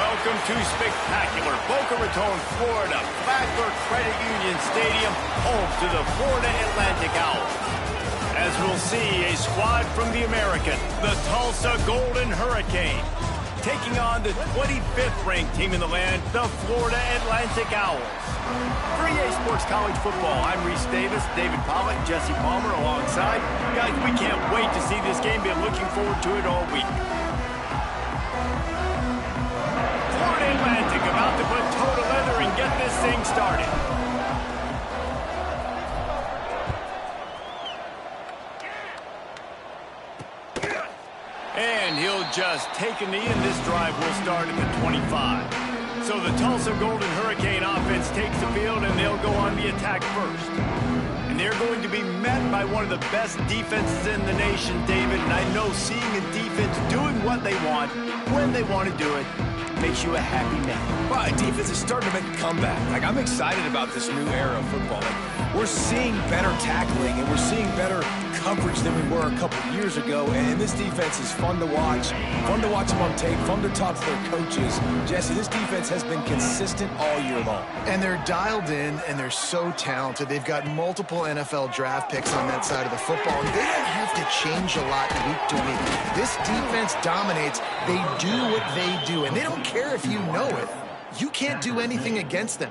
Welcome to spectacular Boca Raton, Florida, Flagler Credit Union Stadium, home to the Florida Atlantic Owls. As we'll see, a squad from the American, the Tulsa Golden Hurricane, taking on the 25th ranked team in the land, the Florida Atlantic Owls. For EA Sports College Football, I'm Reese Davis, David Pollock, Jesse Palmer alongside. Guys, we can't wait to see this game. Been looking forward to it all week. Florida Atlantic about to put toe to leather and get this thing started. And he'll just take a knee, and this drive will start at the 25. So the Tulsa Golden Hurricane offense takes the field, and they'll go on the attack first. And they're going to be met by one of the best defenses in the nation, David. And I know seeing a defense doing what they want, when they want to do it, makes you a happy man. Well, defense is starting to make a comeback. Like, I'm excited about this new era of football. Like, we're seeing better tackling, and we're seeing better coverage than we were a couple years ago. And this defense is fun to watch them on tape, fun to talk to their coaches. Jesse, this defense has been consistent all year long. And they're dialed in, and they're so talented. They've got multiple NFL draft picks on that side of the football, and they don't have to change a lot week to week. This defense dominates. They do what they do, and they don't care if you know it. You can't do anything against them.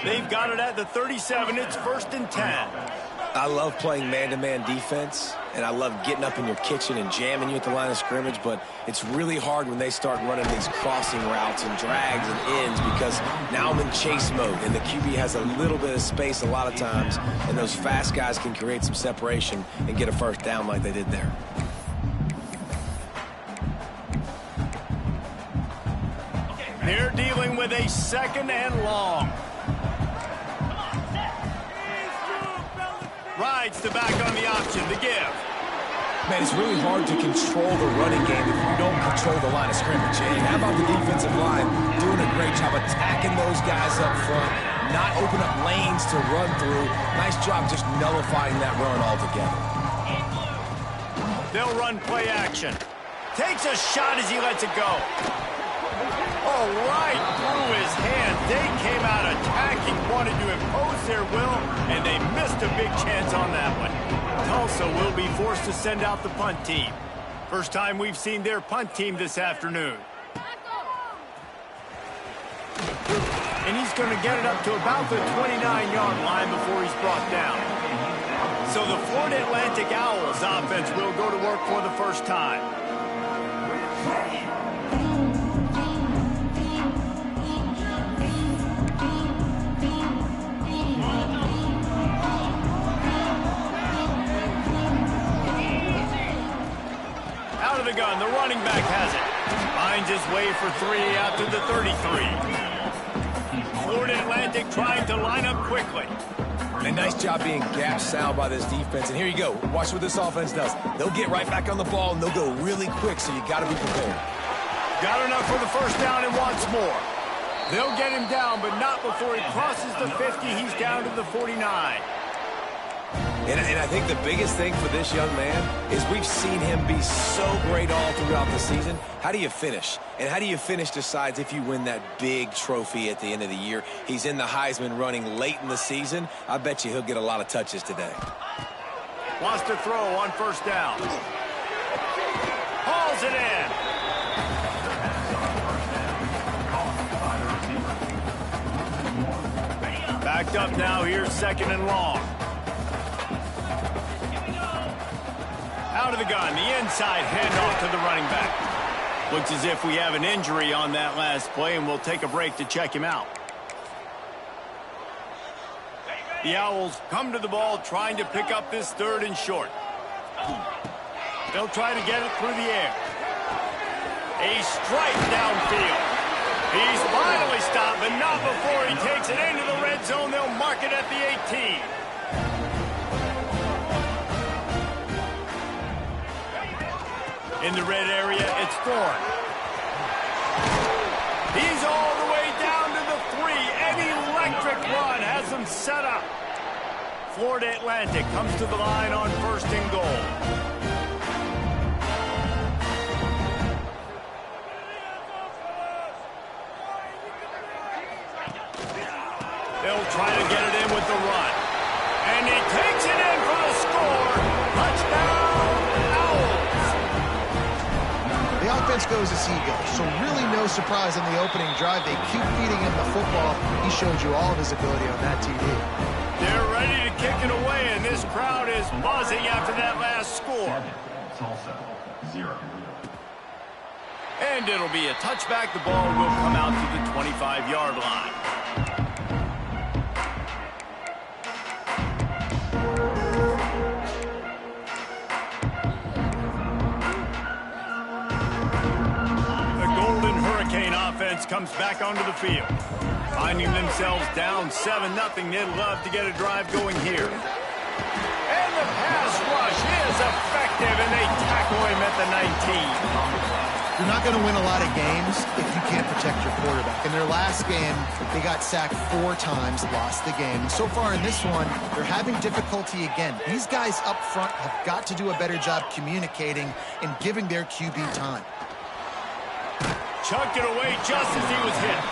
They've got it at the 37. It's 1st and 10. I love playing man-to-man defense, and I love getting up in your kitchen and jamming you at the line of scrimmage, but it's really hard when they start running these crossing routes and drags and ends, because now I'm in chase mode, and the QB has a little bit of space a lot of times, and those fast guys can create some separation and get a first down like they did there. They're dealing with a 2nd and long. Rides the back on the option, the give. Man, it's really hard to control the running game if you don't control the line of scrimmage. And how about the defensive line doing a great job attacking those guys up front, not open up lanes to run through. Nice job just nullifying that run altogether. They'll run play action. Takes a shot as he lets it go. Oh, right through his hand. They came out attacking, wanted to impose their will, and they missed a big chance on that one. Tulsa will be forced to send out the punt team. First time we've seen their punt team this afternoon. And he's going to get it up to about the 29-yard line before he's brought down. So the Florida Atlantic Owls offense will go to work for the first time. Out of the gun, the running back has it. Finds his way for 3 out to the 33. Florida Atlantic trying to line up quickly. A nice job being gap sound by this defense. And here you go. Watch what this offense does. They'll get right back on the ball, and they'll go really quick, so you got to be prepared. Got enough for the first down and wants more. They'll get him down, but not before he crosses the 50. He's down to the 49. And I think the biggest thing for this young man is we've seen him be so great all throughout the season. How do you finish? And how do you finish decides if you win that big trophy at the end of the year. He's in the Heisman running late in the season. I bet you he'll get a lot of touches today. Wants to throw on first down. Hauls it in. Backed up now. Here's 2nd and long. Out of the gun, the inside handoff to the running back. Looks as if we have an injury on that last play, and we'll take a break to check him out. The Owls come to the ball trying to pick up this 3rd and short. They'll try to get it through the air. A strike downfield. He's finally stopped, but not before he takes it into the red zone. They'll mark it at the 18. In the red area, it's Thorne. He's all the way down to the 3. An electric run has them set up. Florida Atlantic comes to the line on 1st and goal. offense goes as he goes. So really no surprise on the opening drive. They keep feeding him the football. He showed you all of his ability on that TD. They're ready to kick it away, and this crowd is buzzing after that last score. Tulsa, 0. And it'll be a touchback. The ball will come out to the 25-yard line. The Golden Hurricane offense comes back onto the field. Finding themselves down 7-0, they'd love to get a drive going here. And the pass rush is effective, and they tackle him at the 19. You're not going to win a lot of games if you can't protect your quarterback. In their last game, they got sacked 4 times, lost the game. And so far in this one, they're having difficulty again. These guys up front have got to do a better job communicating and giving their QB time. Chucked it away just as he was hit.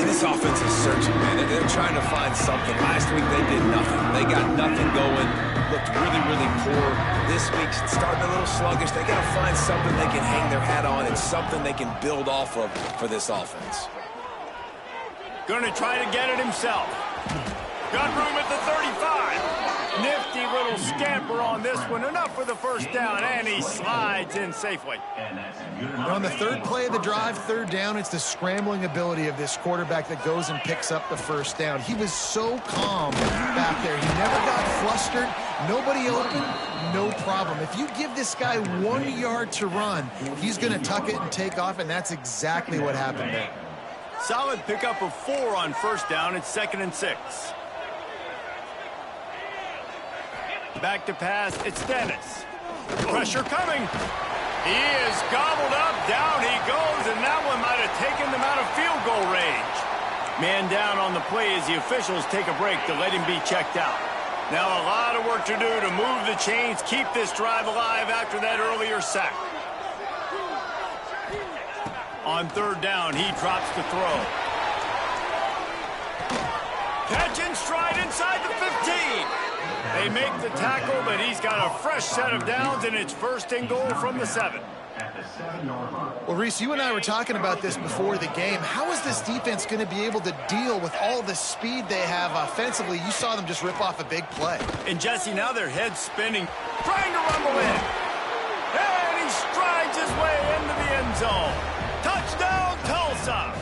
And this offense is searching, man. They're trying to find something. Last week, they did nothing. They got nothing going. Looked really, really poor. This week's starting a little sluggish. They got to find something they can hang their hat on and something they can build off of for this offense. Going to try to get it himself. Got room at the 35. Nifty little scamper on this one. Enough for the first down, and he slides in safely. And on the third play of the drive, third down, it's the scrambling ability of this quarterback that goes and picks up the first down. He was so calm back there. He never got flustered. Nobody open, no problem. If you give this guy 1 yard to run, he's going to tuck it and take off, and that's exactly what happened there. Solid pickup of 4 on first down. It's 2nd and 6. Back to pass, it's Dennis. Pressure coming. He is gobbled up, down he goes, and that one might have taken them out of field goal range. Man down on the play as the officials take a break to let him be checked out. Now a lot of work to do to move the chains, keep this drive alive after that earlier sack. On third down, he drops to throw. Catch and stride inside the 15. They make the tackle, but he's got a fresh set of downs, and it's 1st and goal from the 7. Well, Reese, you and I were talking about this before the game. How is this defense going to be able to deal with all the speed they have offensively? You saw them just rip off a big play. And Jesse, now their head's spinning, trying to rumble in. And he strides his way into the end zone. Touchdown, Tulsa!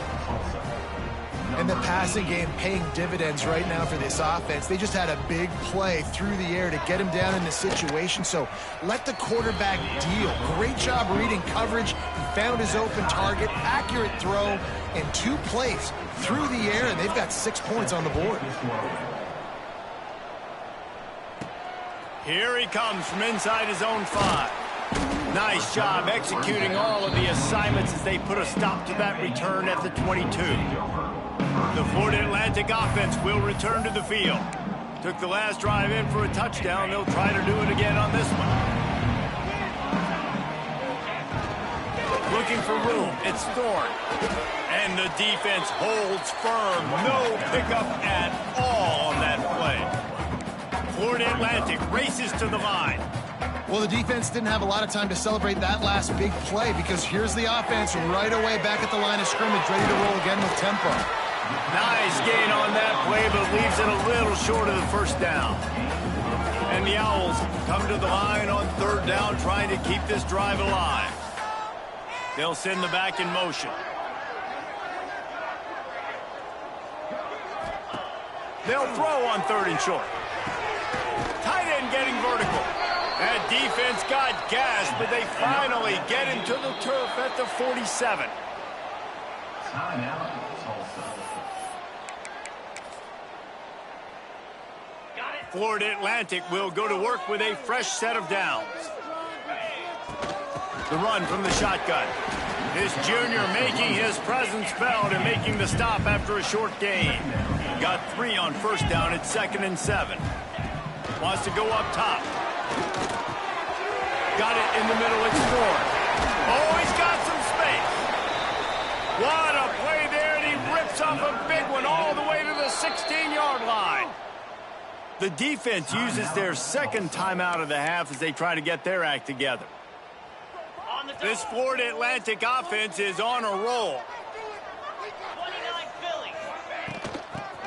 And the passing game paying dividends right now for this offense. They just had a big play through the air to get him down in the situation. So let the quarterback deal. Great job reading coverage. He found his open target, accurate throw, and 2 plays through the air, and they've got 6 points on the board. Here he comes from inside his own 5. Nice job executing all of the assignments as they put a stop to that return at the 22. The Florida Atlantic offense will return to the field. Took the last drive in for a touchdown. They'll try to do it again on this one. Looking for room. It's Thorne. And the defense holds firm. No pickup at all on that play. Florida Atlantic races to the line. Well, the defense didn't have a lot of time to celebrate that last big play because here's the offense right away back at the line of scrimmage, ready to roll again with tempo. Nice gain on that play, but leaves it a little short of the first down. And the Owls come to the line on third down, trying to keep this drive alive. They'll send the back in motion. They'll throw on 3rd and short. Tight end getting vertical. That defense got gassed, but they finally get him to the turf at the 47. Timeout, Tulsa. Florida Atlantic will go to work with a fresh set of downs. The run from the shotgun. This junior making his presence felt and making the stop after a short gain. Got 3 on first down at 2nd and 7. Wants to go up top. Got it in the middle, it's Thorne. Oh, he's got some space. What a play there, and he rips off a big one all the way to the 16-yard line. The defense uses their second timeout of the half as they try to get their act together. On the This Florida Atlantic offense is on a roll.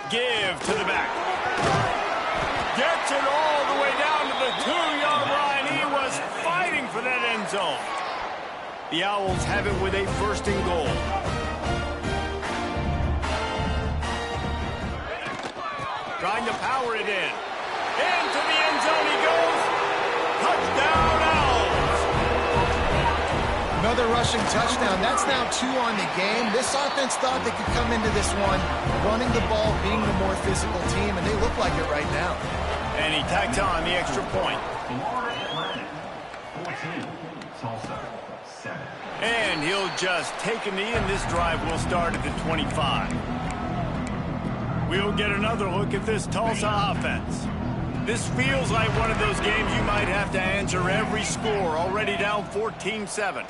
Give to the back. Gets it all the way down to the 2-yard line. He was fighting for that end zone. The Owls have it with a 1st and goal. Trying to power it in. Into the end zone he goes. Touchdown, Owls. Another rushing touchdown. That's now 2 on the game. This offense thought they could come into this one running the ball, being the more physical team, and they look like it right now. And he tacked on the extra point. 14, Tulsa, 7. And he'll just take a knee, and this drive will start at the 25. We'll get another look at this Tulsa offense. This feels like one of those games you might have to answer every score. Already down 14-7.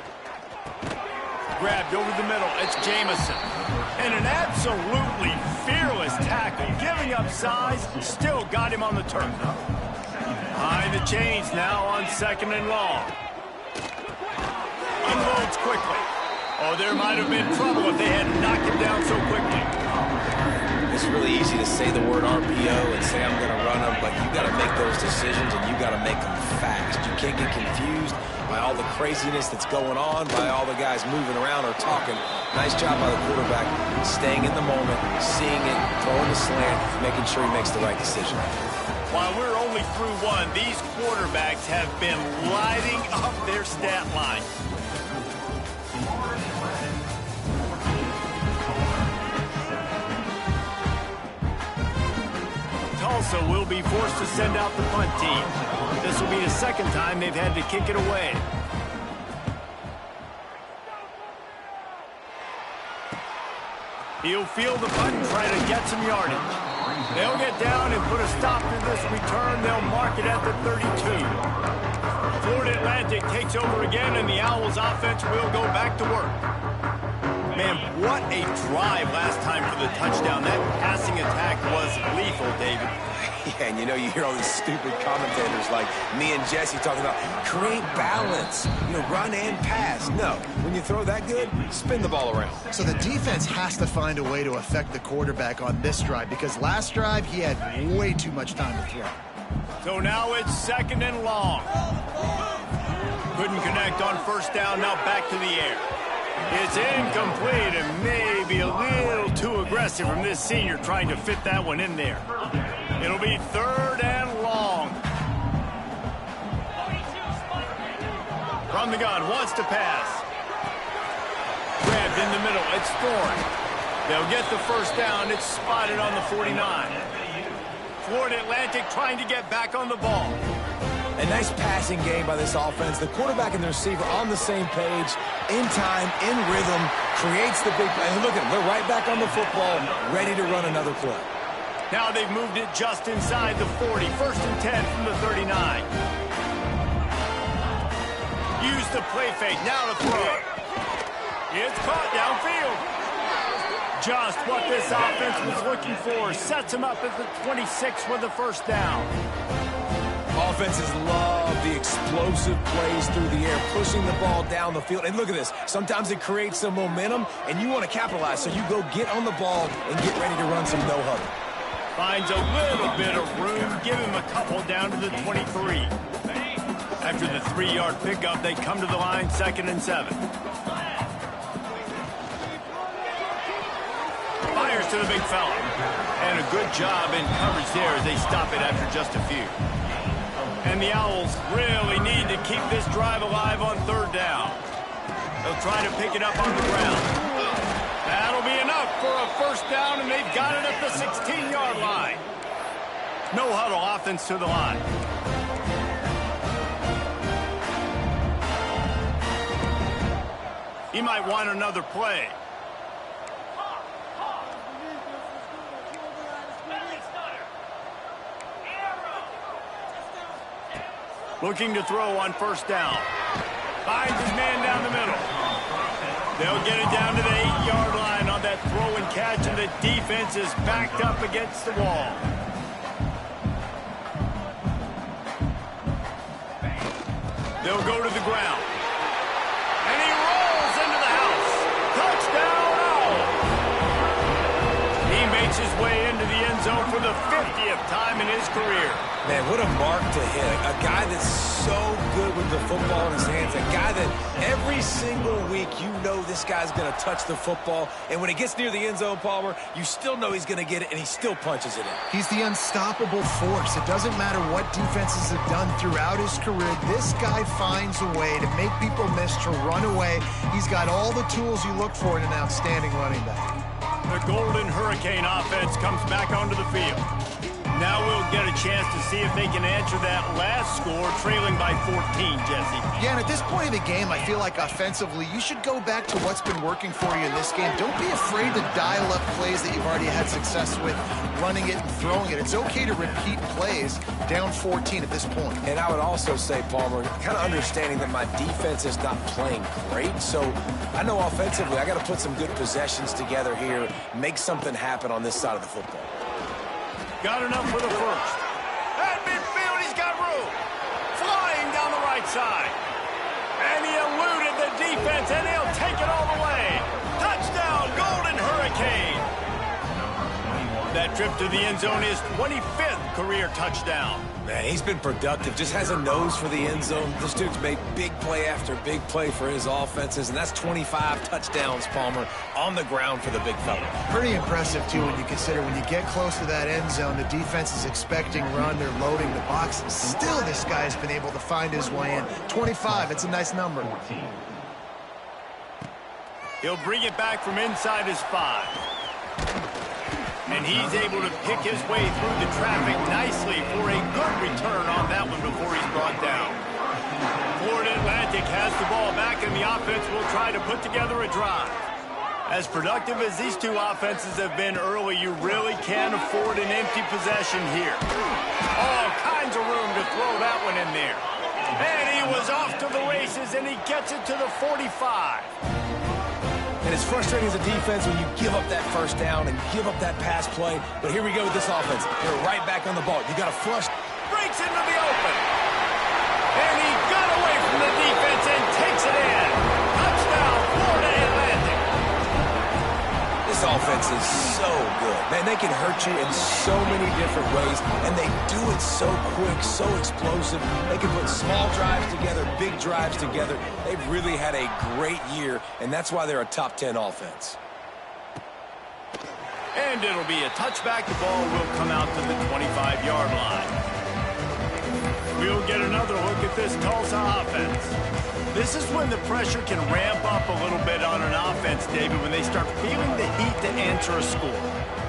Grabbed over the middle. It's Jamison. And an absolutely fearless tackle. Giving up size, still got him on the turf. Behind the chains now on 2nd and long. Unloads quickly. Oh, there might have been trouble if they had knocked him down so quickly. It's really easy to say the word RPO and say I'm going to run them, but you got to make those decisions and you got to make them fast. You can't get confused by all the craziness that's going on, by all the guys moving around or talking. Nice job by the quarterback, staying in the moment, seeing it, throwing the slant, making sure he makes the right decision. While we're only through one, these quarterbacks have been lighting up their stat line. Tulsa will be forced to send out the punt team. This will be the 2nd time they've had to kick it away. He'll field the punt and try to get some yardage. They'll get down and put a stop to this return. They'll mark it at the 32. Florida Atlantic takes over again, and the Owls offense will go back to work. Man, what a drive last time for the touchdown. That passing attack was lethal, David. Yeah, and you know, you hear all these stupid commentators like me and Jesse talking about create balance, run and pass. No, when you throw that good, spin the ball around. So the defense has to find a way to affect the quarterback on this drive, because last drive he had way too much time to throw. So now it's 2nd and long. Couldn't connect on 1st down, now back to the air. It's incomplete and maybe a little too aggressive from this senior trying to fit that one in there. It'll be 3rd and long. From the gun, wants to pass. Grabbed in the middle, it's Thorne. They'll get the 1st down, it's spotted on the 49. Florida Atlantic trying to get back on the ball. A nice passing game by this offense. The quarterback and the receiver on the same page, in time, in rhythm, creates the big play. And look at them, they're right back on the football, ready to run another play. Now they've moved it just inside the 40. 1st and 10 from the 39. Use the play fake, now to throw. It's caught downfield. Just what this offense was looking for. Sets him up at the 26 with the 1st down. Offenses love the explosive plays through the air, pushing the ball down the field. And look at this. Sometimes it creates some momentum, and you want to capitalize. So you go get on the ball and get ready to run some no-huddle. Finds a little bit of room. Give him a couple down to the 23. After the 3-yard pickup, they come to the line 2nd and 7. Fires to the big fella. And a good job in coverage there as they stop it after just a few. And the Owls really need to keep this drive alive on 3rd down. They'll try to pick it up on the ground. That'll be enough for a 1st down, and they've got it at the 16-yard line. No huddle offense to the line. He might want another play. Looking to throw on 1st down. Finds his man down the middle. They'll get it down to the 8-yard line on that throw and catch, and the defense is backed up against the wall. They'll go to the ground. And end zone for the 50th time in his career. Man, what a mark to hit. A guy that's so good with the football in his hands. A guy that every single week you know this guy's going to touch the football. And when it gets near the end zone, Palmer, you still know he's going to get it, and he still punches it in. He's the unstoppable force. It doesn't matter what defenses have done throughout his career. This guy finds a way to make people miss, to run away. He's got all the tools you look for in an outstanding running back. The Golden Hurricane offense comes back onto the field. Now we'll get a chance to see if they can answer that last score, trailing by 14, Jesse. Yeah, and at this point in the game, I feel like offensively, you should go back to what's been working for you in this game. Don't be afraid to dial up plays that you've already had success with, running it and throwing it. It's okay to repeat plays down 14 at this point. And I would also say, Palmer, kind of understanding that my defense is not playing great, so I know offensively I got to put some good possessions together here, make something happen on this side of the football. Got enough for the first. At midfield, he's got room. Flying down the right side. And he eluded the defense, and he'll take it all the way. Touchdown, Golden Hurricane. That trip to the end zone is 25th career touchdown. Man, he's been productive, just has a nose for the end zone. This dude's made big play after big play for his offenses, and that's 25 touchdowns, Palmer, on the ground for the big fella. Pretty impressive, too, when you consider when you get close to that end zone, the defense is expecting run, they're loading the box. Still, this guy's been able to find his way in. 25, it's a nice number. 14. He'll bring it back from inside his 5. And he's able to pick his way through the traffic nicely for a good return on that one before he's brought down. Florida Atlantic has the ball back, and the offense will try to put together a drive. As productive as these two offenses have been early, you really can't afford an empty possession here. All kinds of room to throw that one in there. And he was off to the races, and he gets it to the 45. And it's frustrating as a defense when you give up that first down and give up that pass play. But here we go with this offense. They're right back on the ball. You got to flush. Breaks into the open. And he got away from the defense and takes it in. Touchdown, Florida Atlantic. This offense is so good. Man, they can hurt you in so many different ways, and they do it so quick, so explosive. They can put small drives together, big drives together. They've really had a great year, and that's why they're a top 10 offense. And it'll be a touchback. The ball will come out to the 25-yard line. We'll get another look at this Tulsa offense. This is when the pressure can ramp up a little bit on an offense, David, when they start feeling the heat to answer a score.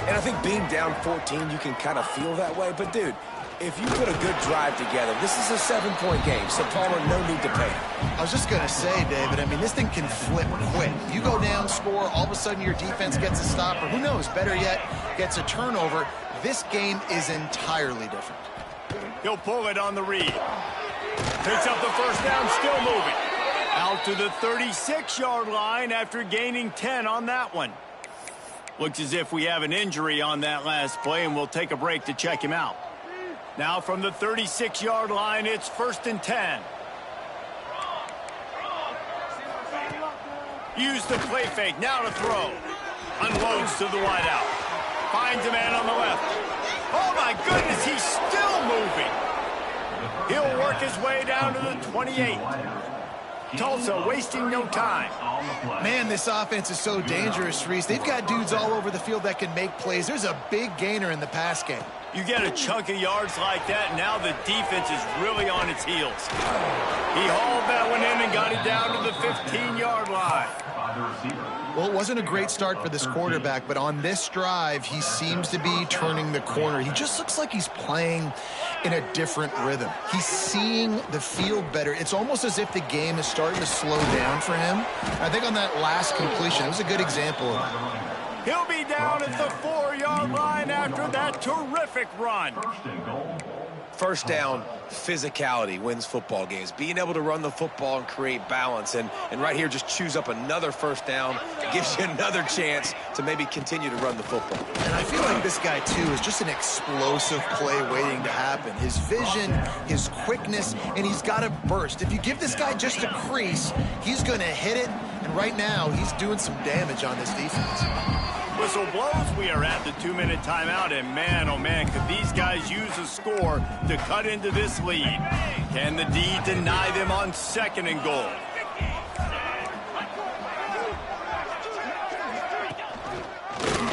And I think being down 14, you can kind of feel that way. But, dude, if you put a good drive together, this is a 7-point game, so Palmer, no need to pay. I was just going to say, David, I mean, this thing can flip quick. You go down, score, all of a sudden your defense gets a stop, or who knows, better yet, gets a turnover. This game is entirely different. He'll pull it on the read. Picks up the first down, still moving. Out to the 36-yard line after gaining 10 on that one. Looks as if we have an injury on that last play, and we'll take a break to check him out. Now from the 36-yard line, it's 1st and 10. Use the play fake, now to throw. Unloads to the wideout. Finds a man on the left. Oh my goodness, he's still moving. He'll work his way down to the 28. Tulsa wasting no time. Man, this offense is so dangerous, Reese. They've got dudes all over the field that can make plays. There's a big gainer in the pass game. You get a chunk of yards like that, now the defense is really on its heels. He hauled that one in and got it down to the 15-yard line. Well, it wasn't a great start for this quarterback, but on this drive, he seems to be turning the corner. He just looks like he's playing in a different rhythm. He's seeing the field better. It's almost as if the game is starting to slow down for him. I think on that last completion, it was a good example of it. He'll be down at the 4-yard line after that terrific run. First down, physicality wins football games. Being able to run the football and create balance. And right here, just choose up another first down. Gives you another chance to maybe continue to run the football. And I feel like this guy, too, is just an explosive play waiting to happen. His vision, his quickness, and he's got a burst. If you give this guy just a crease, he's going to hit it. And right now, he's doing some damage on this defense. Whistle blows, we are at the 2-minute timeout, and man, oh man, could these guys use a score to cut into this lead. Can the D deny them on 2nd and goal?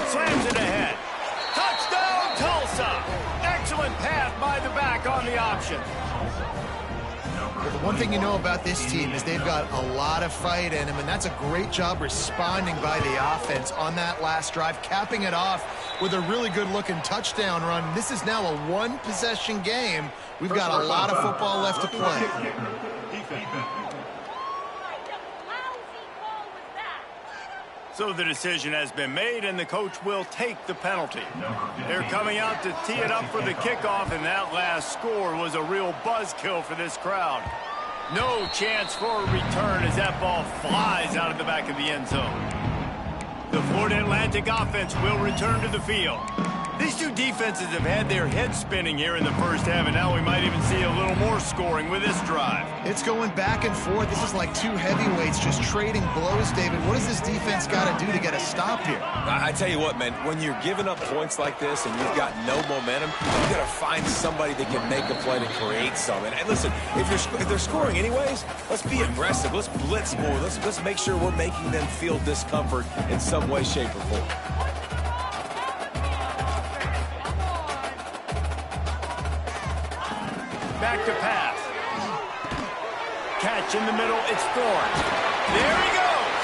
Slams it ahead. Touchdown, Tulsa! Excellent pass by the back on the option. Well, the one thing you know about this team is they've got a lot of fight in them, and that's a great job responding by the offense on that last drive, capping it off with a really good-looking touchdown run. This is now a one-possession game. We've got a lot of football left to play. So the decision has been made, and the coach will take the penalty. They're coming out to tee it up for the kickoff, and that last score was a real buzzkill for this crowd. No chance for a return as that ball flies out of the back of the end zone. The Florida Atlantic offense will return to the field. These two defenses have had their heads spinning here in the first half, and now we might even see a little more scoring with this drive. It's going back and forth. This is like two heavyweights just trading blows, David. What does this defense got to do to get a stop here? I tell you what, man, when you're giving up points like this and you've got no momentum, you've got to find somebody that can make a play to create some. And listen, if they're scoring anyways, let's be aggressive. Let's blitz more. Let's make sure we're making them feel discomfort in some way, shape, or form. Back to pass. Catch in the middle, it's Thorne. There he goes.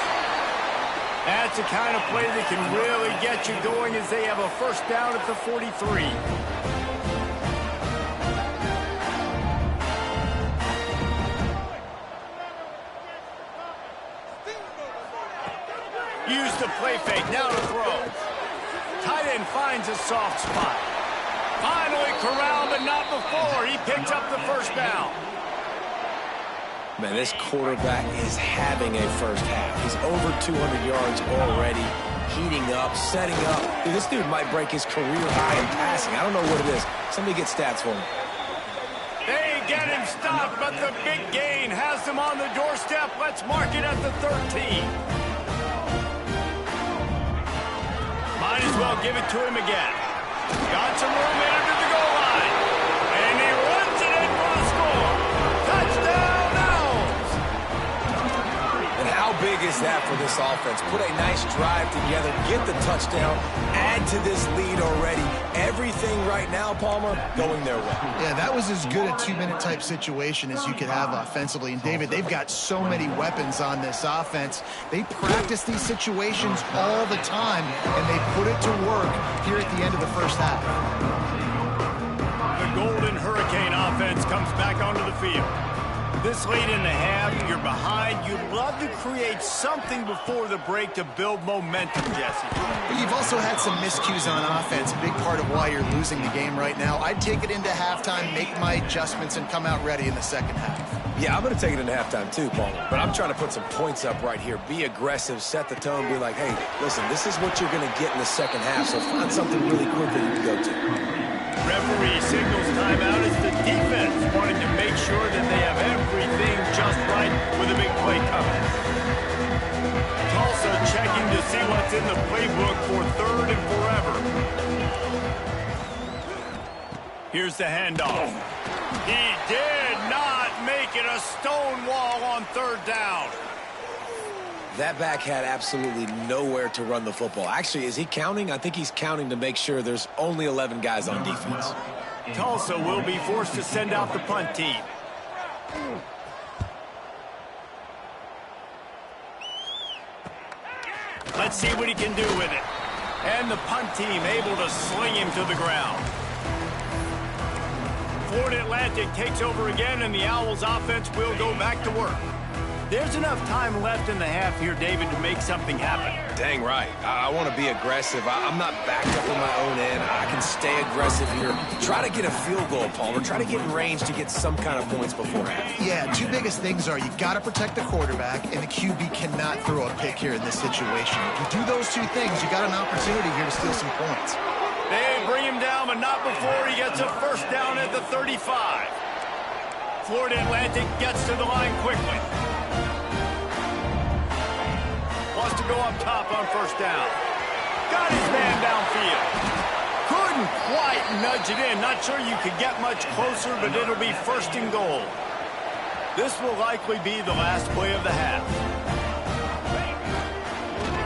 That's the kind of play that can really get you going as they have a first down at the 43. Use the play fake, now to throw. Tight end finds a soft spot. Finally corralled, but not before. He picks up the first down. Man, this quarterback is having a first half. He's over 200 yards already, heating up, setting up. Dude, this dude might break his career high in passing. I don't know what it is. Somebody get stats for me. They get him stopped, but the big gain has them on the doorstep. Let's mark it at the 13. Might as well give it to him again. Got some room in under the goal line. And he runs it in for the score. Touchdown, Owls! And how big is that for this offense? Put a nice drive together, get the touchdown, add to this lead already. Everything right now, Palmer, going their way. Yeah, that was as good a 2-minute type situation as you could have offensively. And, David, they've got so many weapons on this offense. They practice these situations all the time, and they put it to work here at the end of the first half. The Golden Hurricane offense comes back onto the field. This late in the half, you're behind. You'd love to create something before the break to build momentum, Jesse. But you've also had some miscues on offense, a big part of why you're losing the game right now. I'd take it into halftime, make my adjustments, and come out ready in the second half. Yeah, I'm going to take it into halftime too, Palmer. But I'm trying to put some points up right here. Be aggressive, set the tone, be like, hey, listen, this is what you're going to get in the second half, so find something really quick that you can go to. Referee signals timeout as the defense wanting to make sure that they have everything just right with a big play coming. Tulsa checking to see what's in the playbook for 3rd and forever. Here's the handoff. He did not make it a stone wall on 3rd down. That back had absolutely nowhere to run the football. Actually, is he counting? I think he's counting to make sure there's only 11 guys on defense. Tulsa will be forced to send out the punt team. Let's see what he can do with it. And the punt team able to sling him to the ground. Florida Atlantic takes over again, and the Owls offense will go back to work. There's enough time left in the half here, David, to make something happen. Dang right. I want to be aggressive. I'm not backed up on my own end. I can stay aggressive here. Try to get a field goal, Palmer. Try to get in range to get some kind of points before half. Yeah, two biggest things are you got to protect the quarterback, and the QB cannot throw a pick here in this situation. If you do those two things, you got an opportunity here to steal some points. They bring him down, but not before he gets a first down at the 35. Florida Atlantic gets to the line quickly. Wants to go up top on first down. got his man downfield. Couldn't quite nudge it in. Not sure you could get much closer, but it'll be 1st and goal. This will likely be the last play of the half.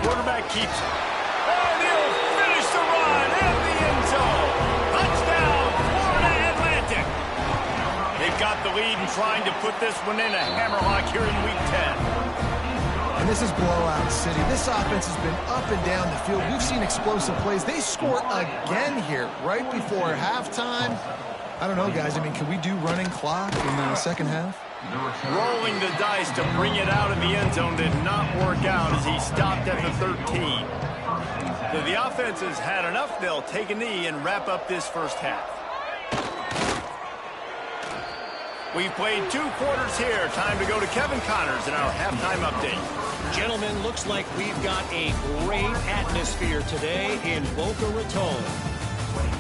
Quarterback keeps it. And he'll finish the run in the end zone. Touchdown, Florida Atlantic. They've got the lead and trying to put this one in a hammerlock here in Week 10. And this is blowout city. This offense has been up and down the field. We've seen explosive plays. They score again here right before halftime. I don't know, guys. I mean, can we do running clock in the second half? Rolling the dice to bring it out of the end zone did not work out as he stopped at the 13. So the offense has had enough. They'll take a knee and wrap up this first half. We've played 2 quarters here. Time to go to Kevin Connors in our halftime update. Gentlemen, looks like we've got a great atmosphere today in Boca Raton.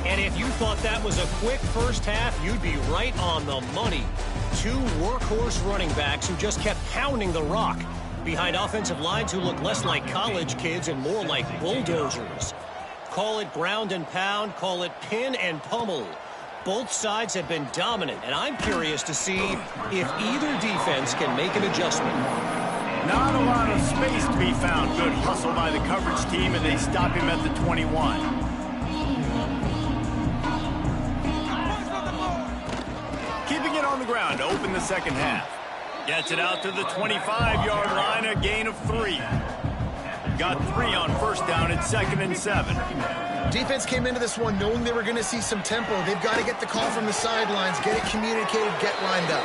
And if you thought that was a quick first half, you'd be right on the money. 2 workhorse running backs who just kept pounding the rock behind offensive lines who look less like college kids and more like bulldozers. Call it ground and pound, call it pin and pummel. Both sides have been dominant, and I'm curious to see if either defense can make an adjustment. Not a lot of space to be found. Good hustle by the coverage team, and they stop him at the 21. Keeping it on the ground to open the second half. Gets it out to the 25-yard line, a gain of 3. Got 3 on first down at 2nd and 7. Defense came into this one knowing they were going to see some tempo. They've got to get the call from the sidelines, get it communicated, get lined up.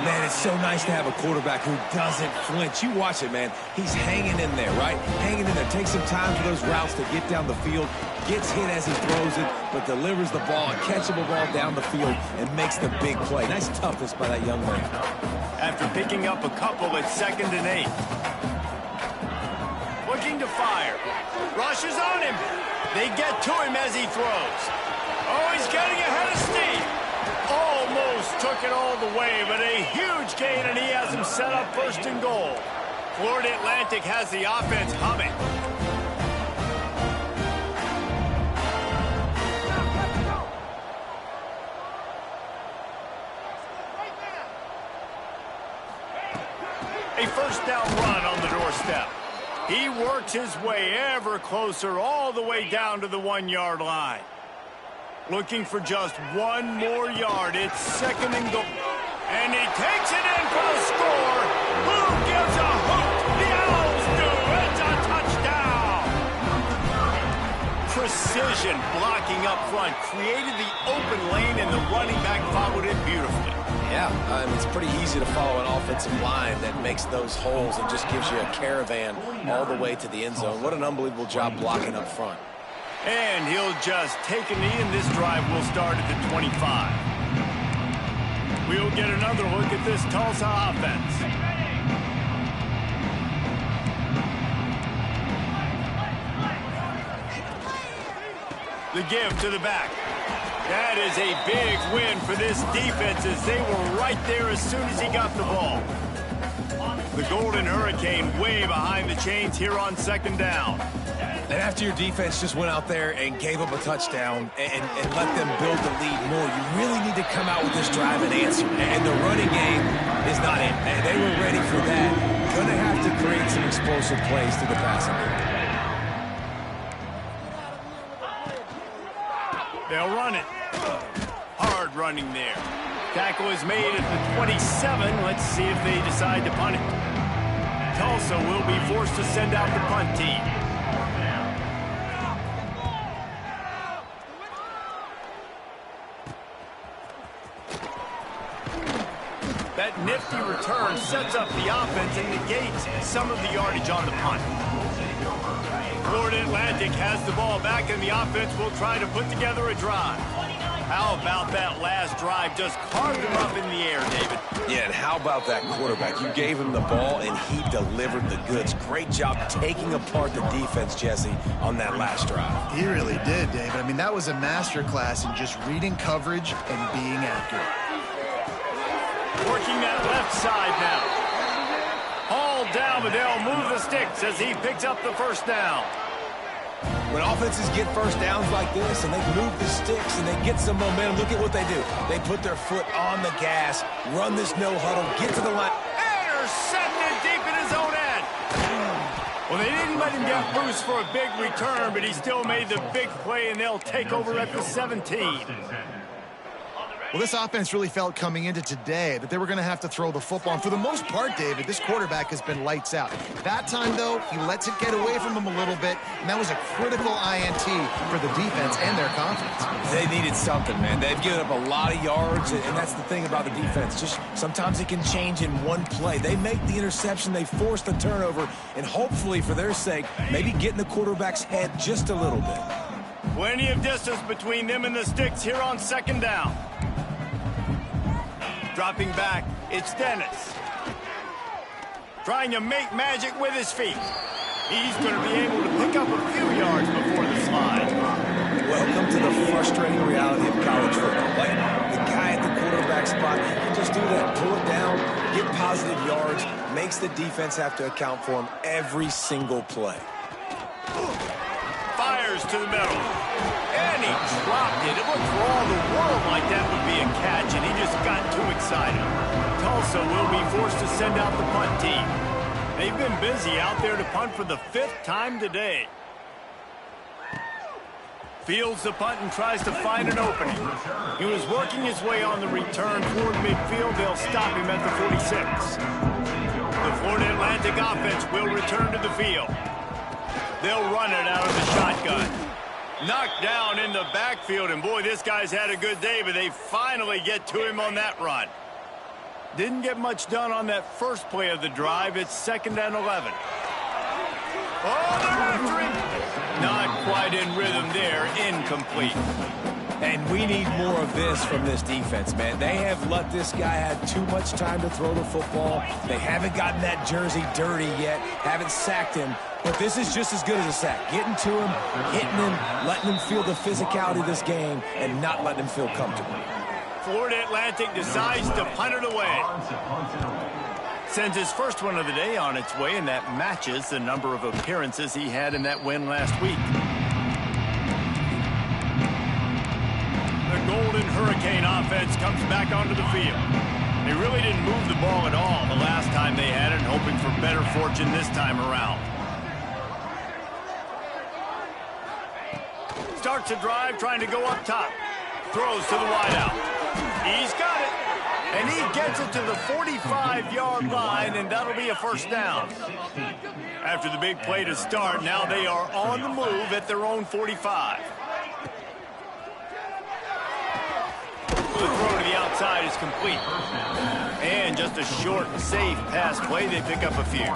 Man, it's so nice to have a quarterback who doesn't flinch. You watch it, man. He's hanging in there, right? Hanging in there. Takes some time for those routes to get down the field. Gets hit as he throws it, but delivers the ball, a catchable ball down the field, and makes the big play. Nice toughness by that young man. After picking up a couple at 2nd and 8. Looking to fire. Rushes on him. They get to him as he throws. Oh, he's getting ahead of steam. Almost took it all the way, but a huge gain, and he has him set up 1st and goal. Florida Atlantic has the offense humming. A 1st down run on the doorstep. He works his way ever closer all the way down to the 1-yard line. Looking for just 1 more yard. It's 2nd and goal. And he takes it in for the score. Who gives a hoot? The Owls do. It's a touchdown. Precision blocking up front. Created the open lane, and the running back followed it beautifully. Yeah, it's pretty easy to follow an offensive line that makes those holes and just gives you a caravan all the way to the end zone. What an unbelievable job blocking up front. And he'll just take a knee, and this drive will start at the 25. We'll get another look at this Tulsa offense. The give to the back. That is a big win for this defense as they were right there as soon as he got the ball. The Golden Hurricane way behind the chains here on 2nd down. And after your defense just went out there and gave up a touchdown and let them build the lead more, you really need to come out with this drive and answer. And the running game is not in. And they were ready for that. Going to have to create some explosive plays to the passing game. They'll run it. Hard running there. Tackle is made at the 27. Let's see if they decide to punt it. Tulsa will be forced to send out the punt team. That nifty return sets up the offense and negates some of the yardage on the punt. Florida Atlantic has the ball back, and the offense will try to put together a drive. How about that last drive? Just carved him up in the air, David. Yeah, and how about that quarterback? You gave him the ball, and he delivered the goods. Great job taking apart the defense, Jesse, on that last drive. He really did, David. I mean, that was a masterclass in just reading coverage and being accurate. Working that left side now. Hauled down, but they'll move the sticks as he picks up the 1st down. When offenses get first downs like this and they move the sticks and they get some momentum, look at what they do. They put their foot on the gas, run this no huddle, get to the line. Intercepted deep in his own end. Well, they didn't let him get loose for a big return, but he still made the big play, and they'll take over at the 17. Well, this offense really felt coming into today that they were going to have to throw the football. And for the most part, David, this quarterback has been lights out. That time, though, he lets it get away from him a little bit, and that was a critical INT for the defense and their confidence. They needed something, man. They've given up a lot of yards, and that's the thing about the defense. Just sometimes it can change in one play. They make the interception, they force the turnover, and hopefully, for their sake, maybe get in the quarterback's head just a little bit. Plenty of distance between them and the sticks here on second down. Dropping back, it's Dennis. Trying to make magic with his feet. He's going to be able to pick up a few yards before the slide. Welcome to the frustrating reality of college football. Like, the guy at the quarterback spot, he can just do that. Pull it down, get positive yards, makes the defense have to account for him every single play. Fires to the middle. And he dropped it. It looked for all the world like that would be a catch, and he just got too excited. Tulsa will be forced to send out the punt team. They've been busy out there to punt for the 5th time today. Fields the punt and tries to find an opening. He was working his way on the return toward midfield. They'll stop him at the 46. The Florida Atlantic offense will return to the field. They'll run it out of the shotgun. Knocked down in the backfield, and boy, this guy's had a good day, but they finally get to him on that run. Didn't get much done on that first play of the drive. It's 2nd and 11. Oh, they're after him. Not quite in rhythm there. Incomplete. And we need more of this from this defense, man. They have let this guy have too much time to throw the football. They haven't gotten that jersey dirty yet, haven't sacked him. But this is just as good as a sack. Getting to him, hitting him, letting him feel the physicality of this game, and not letting him feel comfortable. Florida Atlantic decides to punt it away. Sends his first one of the day on its way, and that matches the number of appearances he had in that win last week. The Golden Hurricane offense comes back onto the field. They really didn't move the ball at all the last time they had it, hoping for better fortune this time around. Starts a drive trying to go up top. Throws to the wideout. He's got it. And he gets it to the 45-yard line, and that'll be a first down. After the big play to start, now they are on the move at their own 45. The throw to the outside is complete. And just a short, safe pass play. They pick up a few.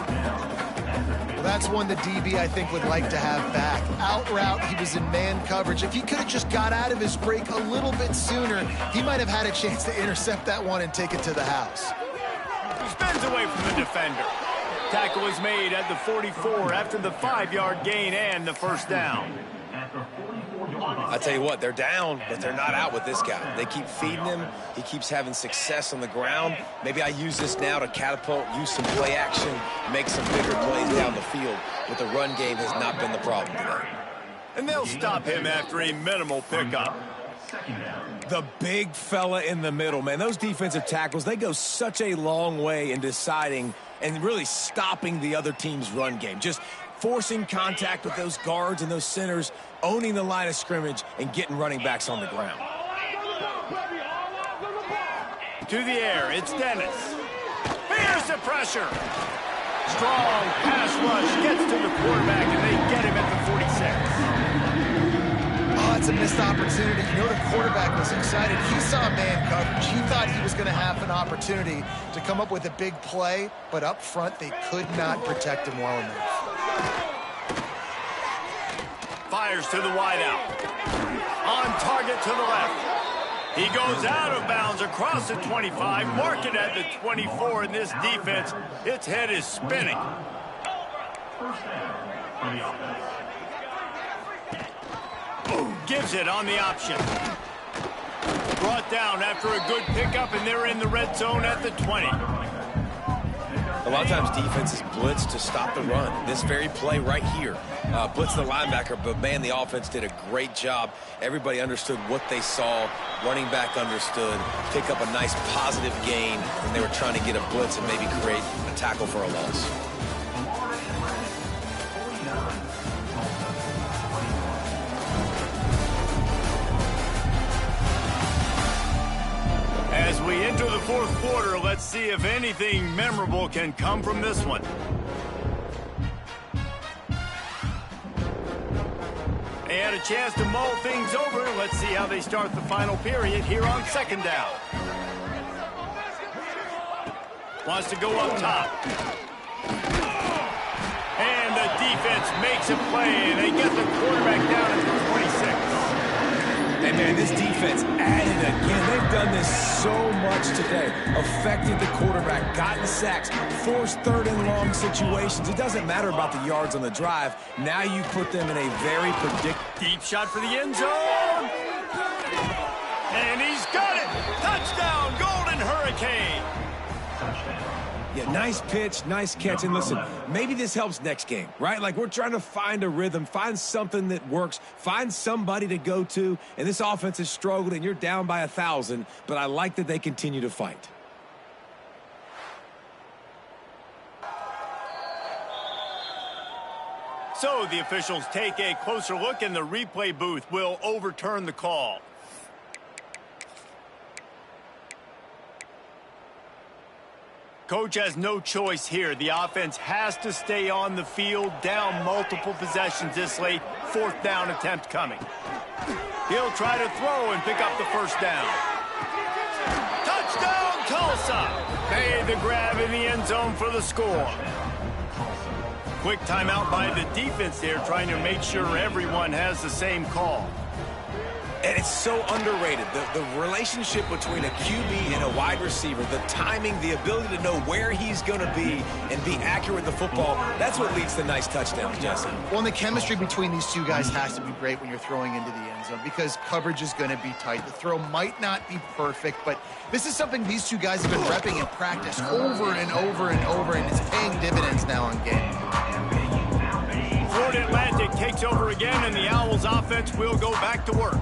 Well, that's one the DB, I think, would like to have back. Out route, he was in man coverage. If he could have just got out of his break a little bit sooner, he might have had a chance to intercept that one and take it to the house. He spins away from the defender. Tackle is made at the 44 after the 5-yard gain and the first down. I tell you what, they're down, but they're not out with this guy. They keep feeding him. He keeps having success on the ground. Maybe I use this now to catapult, use some play action, make some bigger plays down the field. But the run game has not been the problem today. And they'll stop him after a minimal pickup. The big fella in the middle, man. Those defensive tackles, they go such a long way in deciding and really stopping the other team's run game. Just forcing contact with those guards and those centers, owning the line of scrimmage, and getting running backs on the ground. To the air, it's Dennis. Here's the pressure. Strong pass rush gets to the quarterback, and they get him at the 46. Oh, it's a missed opportunity. You know, the quarterback was excited. He saw man coverage. He thought he was going to have an opportunity to come up with a big play, but up front, they could not protect him well enough. Fires to the wideout. On target to the left. He goes out of bounds across the 25, mark it at the 24, and this defense, its head is spinning. Gives it on the option. Brought down after a good pickup, and they're in the red zone at the 20. A lot of times defenses blitz to stop the run. This very play right here, blitz the linebacker, but man, the offense did a great job. Everybody understood what they saw. Running back understood. Pick up a nice positive gain when they were trying to get a blitz and maybe create a tackle for a loss. As we enter the fourth quarter, let's see if anything memorable can come from this one. And a chance to mull things over. Let's see how they start the final period here on second down. Wants to go up top. And the defense makes a play. They get the quarterback down at the 26. And man, this defense added again. They've done this so much today. Affected the quarterback, gotten sacks, forced third and long situations. It doesn't matter about the yards on the drive. Now you put them in a very predictable. Deep shot for the end zone. And he's got it. Touchdown, Golden Hurricane. Touchdown. Yeah, nice pitch, nice catch. And listen, maybe this helps next game, right? Like, we're trying to find a rhythm, find something that works, find somebody to go to. And this offense has struggled, and you're down by 1,000. But I like that they continue to fight. So the officials take a closer look, and the replay booth will overturn the call. Coach has no choice here. The offense has to stay on the field, down multiple possessions this late. Fourth down attempt coming. He'll try to throw and pick up the first down. Touchdown, Tulsa! Made the grab in the end zone for the score. Quick timeout by the defense there, trying to make sure everyone has the same call. And it's so underrated. The relationship between a QB and a wide receiver, the timing, the ability to know where he's going to be and be accurate with the football, that's what leads to nice touchdowns, Jesse. Well, and the chemistry between these two guys has to be great when you're throwing into the end zone because coverage is going to be tight. The throw might not be perfect, but this is something these two guys have been repping in practice over and over and over, and it's paying dividends now on game. Florida Atlantic takes over again, and the Owls offense will go back to work.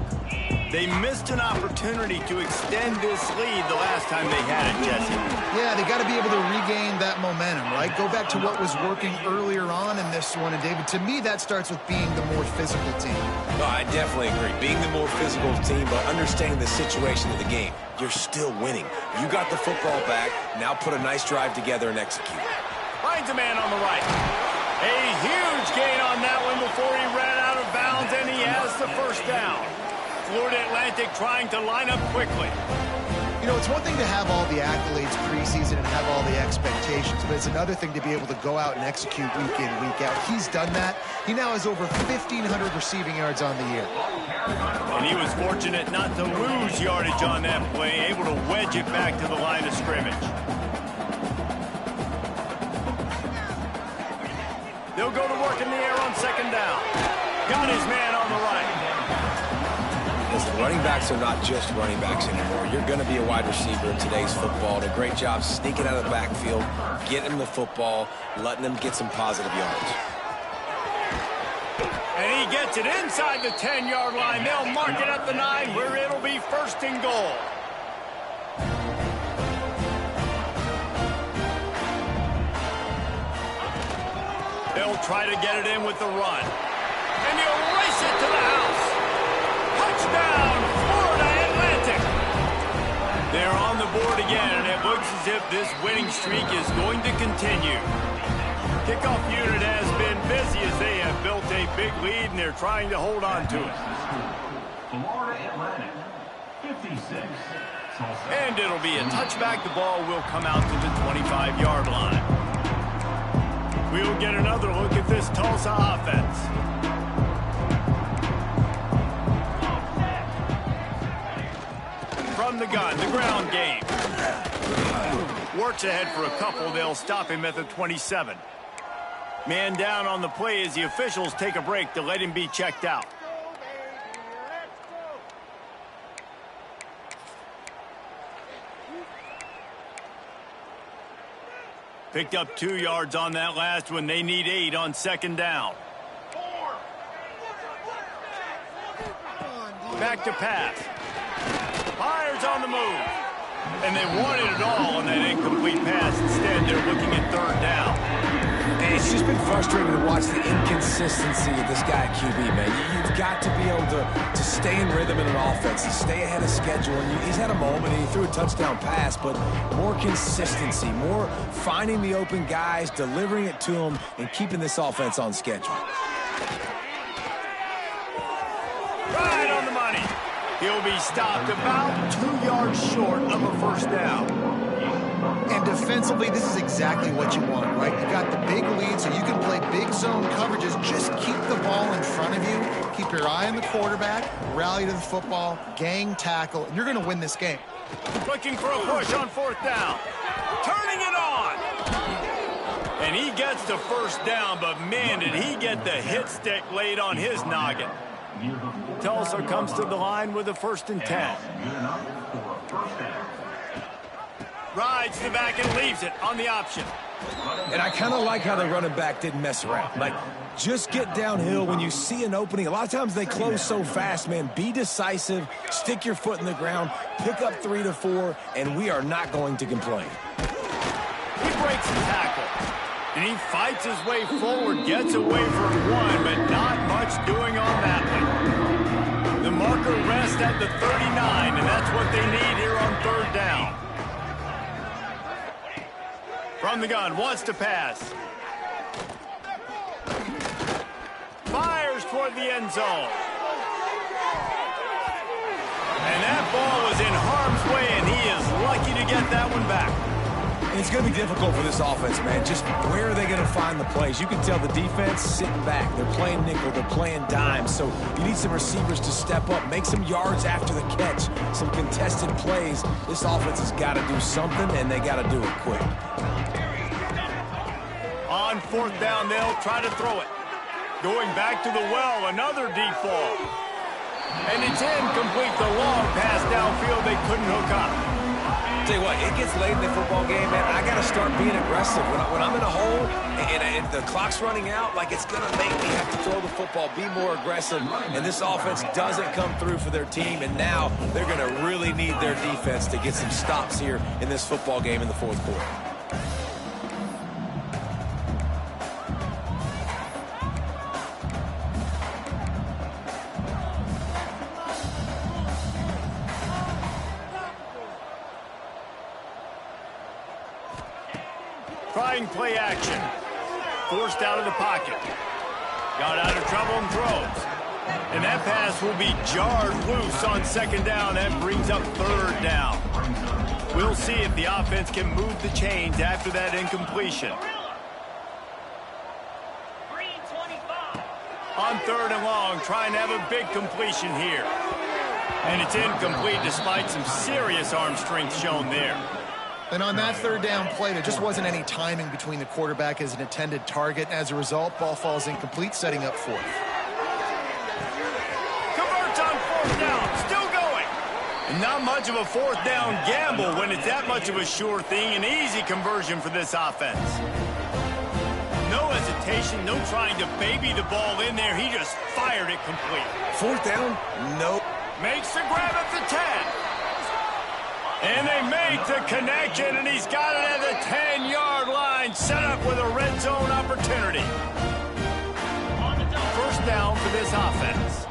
They missed an opportunity to extend this lead the last time they had it, Jesse. Yeah, they got to be able to regain that momentum, right? Go back to what was working earlier on in this one. And, David, to me, that starts with being the more physical team. No, I definitely agree. Being the more physical team, but understanding the situation of the game. You're still winning. You got the football back. Now put a nice drive together and execute. Finds a man on the right. A huge gain on that one before he ran out of bounds, and he has the first down. Florida Atlantic trying to line up quickly. You know, it's one thing to have all the accolades preseason and have all the expectations, but it's another thing to be able to go out and execute week in, week out. He's done that. He now has over 1,500 receiving yards on the year. And he was fortunate not to lose yardage on that play, able to wedge it back to the line of scrimmage. They'll go to work in the air on second down. Got his man on the right. Listen, running backs are not just running backs anymore. You're going to be a wide receiver in today's football. Did a great job sneaking out of the backfield, getting them the football, letting them get some positive yards. And he gets it inside the 10-yard line. They'll mark it at the 9, where it'll be first and goal. They'll try to get it in with the run. And he'll race it to the house. Touchdown, Florida Atlantic. They're on the board again, and it looks as if this winning streak is going to continue. Kickoff unit has been busy as they have built a big lead, and they're trying to hold on to it. Florida Atlantic, 56. Tulsa. And it'll be a touchback. The ball will come out to the 25-yard line. We'll get another look at this Tulsa offense. From the gun, the ground game. Works ahead for a couple. They'll stop him at the 27. Man down on the play as the officials take a break to let him be checked out. Picked up 2 yards on that last one. They need 8 on second down. Back to pass. Fires on the move. And they wanted it all on that incomplete pass. Instead, they're looking at third down. And it's just been frustrating to watch the inconsistency of this guy at QB, man. You've got to be able to stay in rhythm in an offense, to stay ahead of schedule. And he's had a moment, and he threw a touchdown pass, but more consistency, more finding the open guys, delivering it to them, and keeping this offense on schedule. Right on the money. He'll be stopped about 2 yards short of a first down. And defensively, this is exactly what you want, right? You got the big lead, so you can play big zone coverages. Just keep the ball in front of you. Keep your eye on the quarterback. Rally to the football. Gang tackle. And you're going to win this game. Looking for a push on fourth down. Turning it on. And he gets the first down, but man, did he get the hit stick laid on his noggin. Tulsa comes to the line with a 1st and 10. Rides the back and leaves it on the option. And I kind of like how the running back didn't mess around. Like, just get downhill when you see an opening. A lot of times they close so fast, man. Be decisive, stick your foot in the ground, pick up 3 to 4, and we are not going to complain. He breaks the tackle, and he fights his way forward, gets away from 1, but not much doing on that one. The marker rests at the 39, and that's what they need here on third down. From the gun, wants to pass. Fires toward the end zone. And that ball was in harm's way, and he is lucky to get that one back. And it's going to be difficult for this offense, man. Just where are they going to find the plays? You can tell the defense sitting back. They're playing nickel. They're playing dime. So you need some receivers to step up, make some yards after the catch, some contested plays. This offense has got to do something, and they got to do it quick. On fourth down, they'll try to throw it. Going back to the well, another deep ball. And it's incomplete. The long pass downfield, they couldn't hook up. Tell you what, it gets late in the football game, man. I got to start being aggressive. When I'm in a hole and the clock's running out, like, it's going to make me have to throw the football, be more aggressive. And this offense doesn't come through for their team, and now they're going to really need their defense to get some stops here in this football game in the fourth quarter. Trying play action. Forced out of the pocket. Got out of trouble and throws. And that pass will be jarred loose on second down. That brings up third down. We'll see if the offense can move the chains after that incompletion. On third and long, trying to have a big completion here. And it's incomplete despite some serious arm strength shown there. And on that third down play, there just wasn't any timing between the quarterback as an intended target. As a result, ball falls incomplete, setting up fourth. Converts on fourth down, still going. And not much of a fourth down gamble when it's that much of a sure thing. An easy conversion for this offense. No hesitation, no trying to baby the ball in there. He just fired it complete. Fourth down? Nope. Makes the grab at the 10. And they make the connection, and he's got it at the 10-yard line, set up with a red zone opportunity. First down for this offense.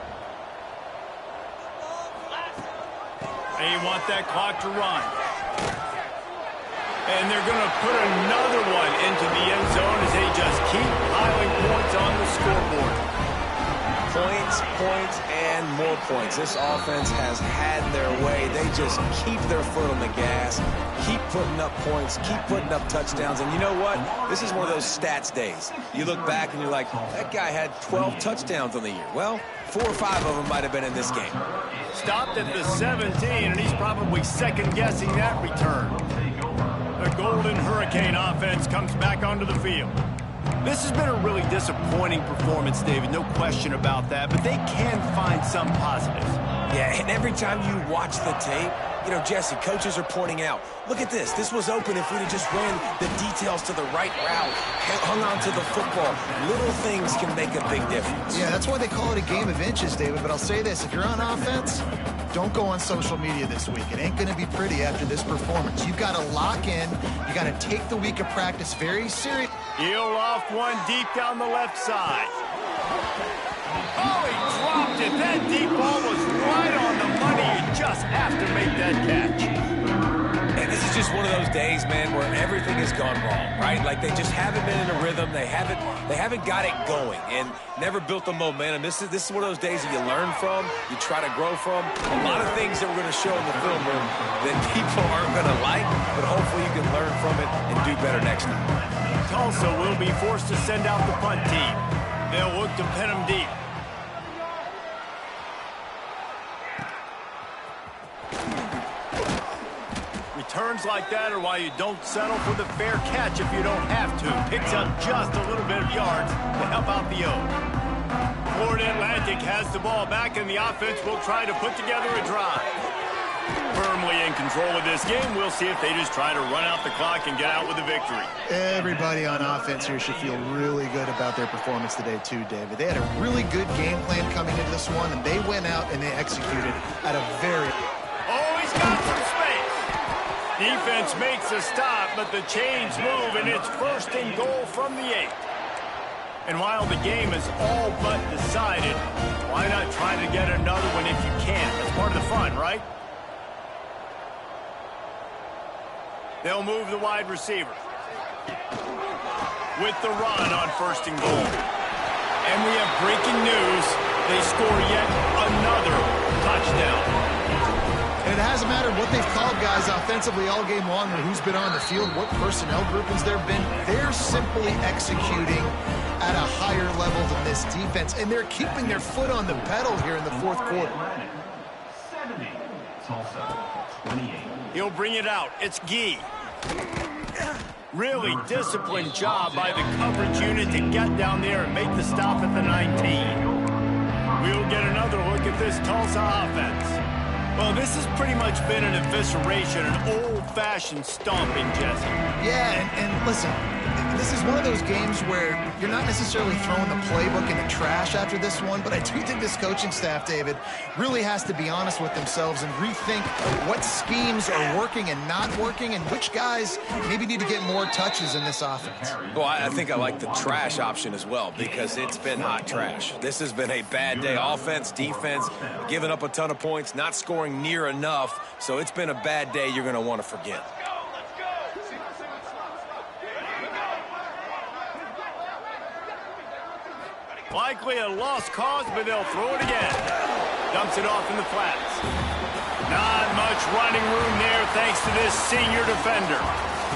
They want that clock to run. And they're going to put another one into the end zone as they just keep piling points on the scoreboard. Points, points, and more points. This offense has had their way. They just keep their foot on the gas, keep putting up points, keep putting up touchdowns. And you know what? This is one of those stats days. You look back and you're like, that guy had 12 touchdowns on the year. Well, 4 or 5 of them might have been in this game. Stopped at the 17, and he's probably second-guessing that return. The Golden Hurricane offense comes back onto the field. This has been a really disappointing performance, David, no question about that, but they can find some positives. Yeah, and every time you watch the tape, you know, Jesse, coaches are pointing out, look at this. This was open if we'd have just ran the details to the right route, hung on to the football. Little things can make a big difference. Yeah, that's why they call it a game of inches, David. But I'll say this, if you're on offense, don't go on social media this week. It ain't going to be pretty after this performance. You've got to lock in. You got to take the week of practice very serious. He'll off one deep down the left side. Oh, he dropped it. That deep ball was right on the money. You just have to make that catch. And this is just one of those days, man, where everything has gone wrong, right? Like they just haven't been in a rhythm. They haven't got it going and never built the momentum. This is one of those days that you learn from, you try to grow from. A lot of things that we're going to show in the film room that people aren't going to like, but hopefully you can learn from it and do better next time. Tulsa will be forced to send out the punt team. They'll look to pin them deep. Returns like that are why you don't settle for the fair catch if you don't have to. Picks up just a little bit of yards to help out the O. Florida Atlantic has the ball back, and the offense will try to put together a drive. Firmly in control of this game. We'll see if they just try to run out the clock and get out with a victory. Everybody on offense here should feel really good about their performance today too, David. They had a really good game plan coming into this one, and they went out and they executed at a very... Oh, he's got some space. Defense makes a stop, but the chains move, and it's 1st and goal from the 8. And while the game is all but decided, why not try to get another one if you can? That's part of the fun, right? They'll move the wide receiver with the run on 1st and goal. And we have breaking news. They score yet another touchdown. And it hasn't mattered what they've called guys offensively all game long or who's been on the field, what personnel groupings there have been. They're simply executing at a higher level than this defense, and they're keeping their foot on the pedal here in the 4th quarter. 70, Tulsa, 28. He'll bring it out. It's Gee. Really disciplined job by the coverage unit to get down there and make the stop at the 19. We'll get another look at this Tulsa offense. Well, this has pretty much been an evisceration, an old-fashioned stomping, Jesse. Yeah, and listen, this is one of those games where you're not necessarily throwing the playbook in the trash after this one, but I do think this coaching staff, David, really has to be honest with themselves and rethink what schemes are working and not working and which guys maybe need to get more touches in this offense. Well, I think I like the trash option as well because it's been hot trash. This has been a bad day. Offense, defense, giving up a ton of points, not scoring near enough. So it's been a bad day you're going to want to forget. Likely a lost cause, but they'll throw it again. Dumps it off in the flats. Not much running room there thanks to this senior defender.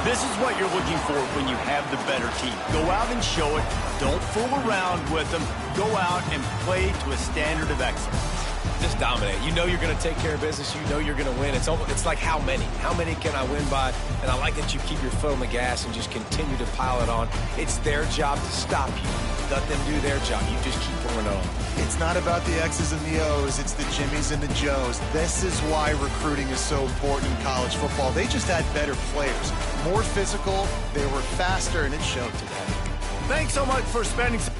This is what you're looking for when you have the better team. Go out and show it. Don't fool around with them. Go out and play to a standard of excellence. Just dominate. You know you're going to take care of business. You know you're going to win. It's like how many? How many can I win by? And I like that you keep your foot on the gas and just continue to pile it on. It's their job to stop you. Let them do their job. You just keep going on. It's not about the X's and the O's. It's the Jimmies and the Joes. This is why recruiting is so important in college football. They just had better players, more physical, they were faster, and it showed today. Thanks so much for spending some